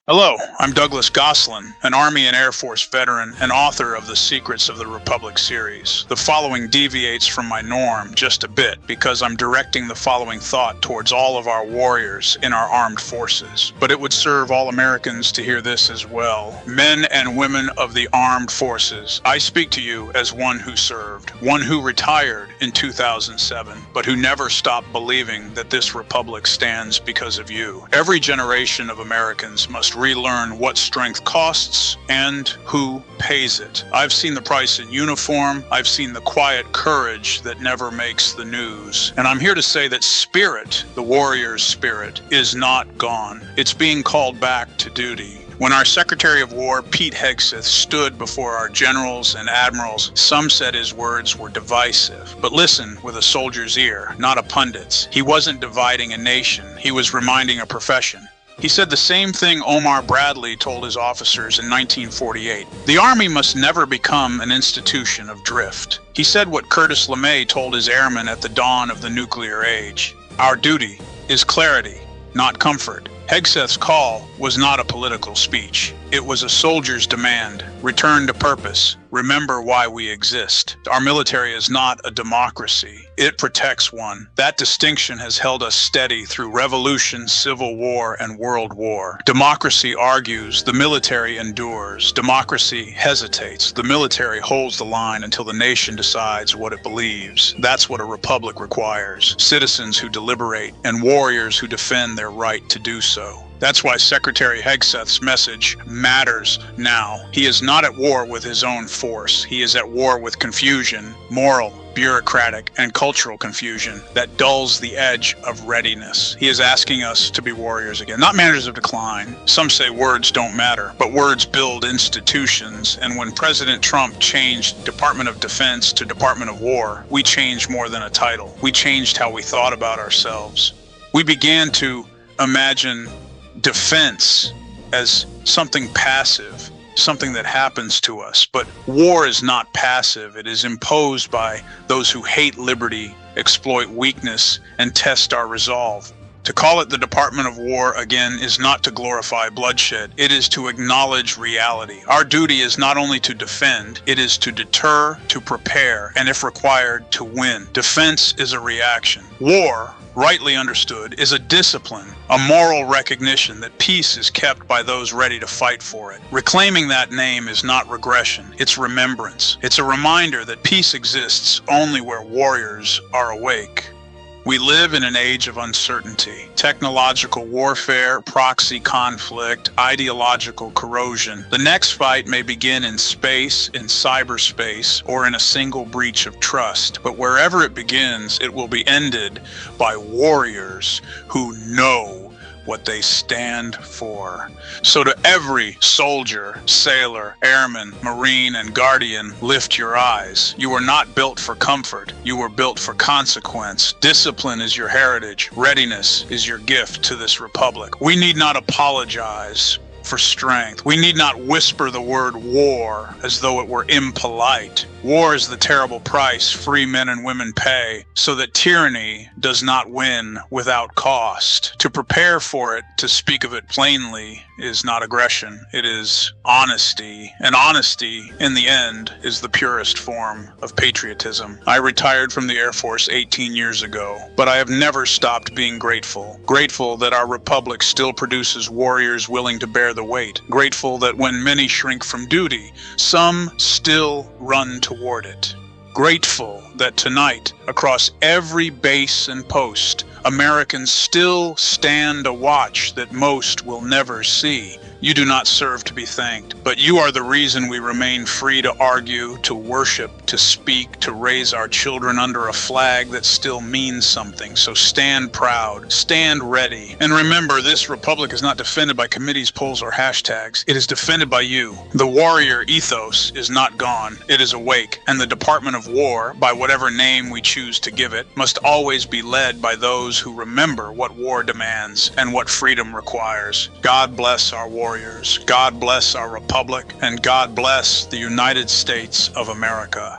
Hello, I'm Douglas Gosselin, an Army and Air Force veteran and author of the Secrets of the Republic series. The following deviates from my norm just a bit because I'm directing the following thought towards all of our warriors in our armed forces. But it would serve all Americans to hear this as well. Men and women of the armed forces, I speak to you as one who served, one who retired in 2007, but who never stopped believing that this republic stands because of you. Every generation of Americans must relearn what strength costs and who pays it. I've seen the price in uniform. I've seen the quiet courage that never makes the news. And I'm here to say that spirit, the warrior's spirit, is not gone. It's being called back to duty. When our Secretary of War, Pete Hegseth, stood before our generals and admirals, some said his words were divisive. But listen with a soldier's ear, not a pundit's. He wasn't dividing a nation. He was reminding a profession. He said the same thing Omar Bradley told his officers in 1948. The Army must never become an institution of drift. He said what Curtis LeMay told his airmen at the dawn of the nuclear age. Our duty is clarity, not comfort. Hegseth's call was not a political speech. It was a soldier's demand. Return to purpose. Remember why we exist. Our military is not a democracy. It protects one. That distinction has held us steady through revolution, civil war, and world war. Democracy argues, the military endures. Democracy hesitates. The military holds the line until the nation decides what it believes. That's what a republic requires. Citizens who deliberate and warriors who defend their right to do so. That's why Secretary Hegseth's message matters now. He is not at war with his own force. He is at war with confusion, moral, bureaucratic, and cultural confusion that dulls the edge of readiness. He is asking us to be warriors again, not managers of decline. Some say words don't matter, but words build institutions. And when President Trump changed Department of Defense to Department of War, we changed more than a title. We changed how we thought about ourselves. We began to imagine defense as something passive, something that happens to us. But war is not passive. It is imposed by those who hate liberty, exploit weakness, and test our resolve. To call it the Department of War again is not to glorify bloodshed. It is to acknowledge reality. Our duty is not only to defend, it is to deter, to prepare, and if required, to win. Defense is a reaction. War, rightly understood, is a discipline, a moral recognition that peace is kept by those ready to fight for it. Reclaiming that name is not regression, it's remembrance. It's a reminder that peace exists only where warriors are awake. We live in an age of uncertainty, technological warfare, proxy conflict, ideological corrosion. The next fight may begin in space, in cyberspace, or in a single breach of trust. But wherever it begins, it will be ended by warriors who know what they stand for. So to every soldier, sailor, airman, marine, and guardian, lift your eyes. You were not built for comfort. You were built for consequence. Discipline is your heritage. Readiness is your gift to this republic. We need not apologize for strength. We need not whisper the word war as though it were impolite. War is the terrible price free men and women pay so that tyranny does not win without cost. To prepare for it, to speak of it plainly, is not aggression. It is honesty. And honesty, in the end, is the purest form of patriotism. I retired from the Air Force 18 years ago, but I have never stopped being grateful. Grateful that our republic still produces warriors willing to bear the weight. Grateful that when many shrink from duty, some still run toward it. Grateful that tonight, across every base and post, Americans still stand a watch that most will never see. You do not serve to be thanked, but you are the reason we remain free to argue, to worship, to speak, to raise our children under a flag that still means something. So stand proud, stand ready. And remember, this republic is not defended by committees, polls, or hashtags. It is defended by you. The warrior ethos is not gone. It is awake. And the Department of War, by whatever name we choose to give it, must always be led by those who remember what war demands and what freedom requires. God bless our warriors. God bless our republic, and God bless the United States of America.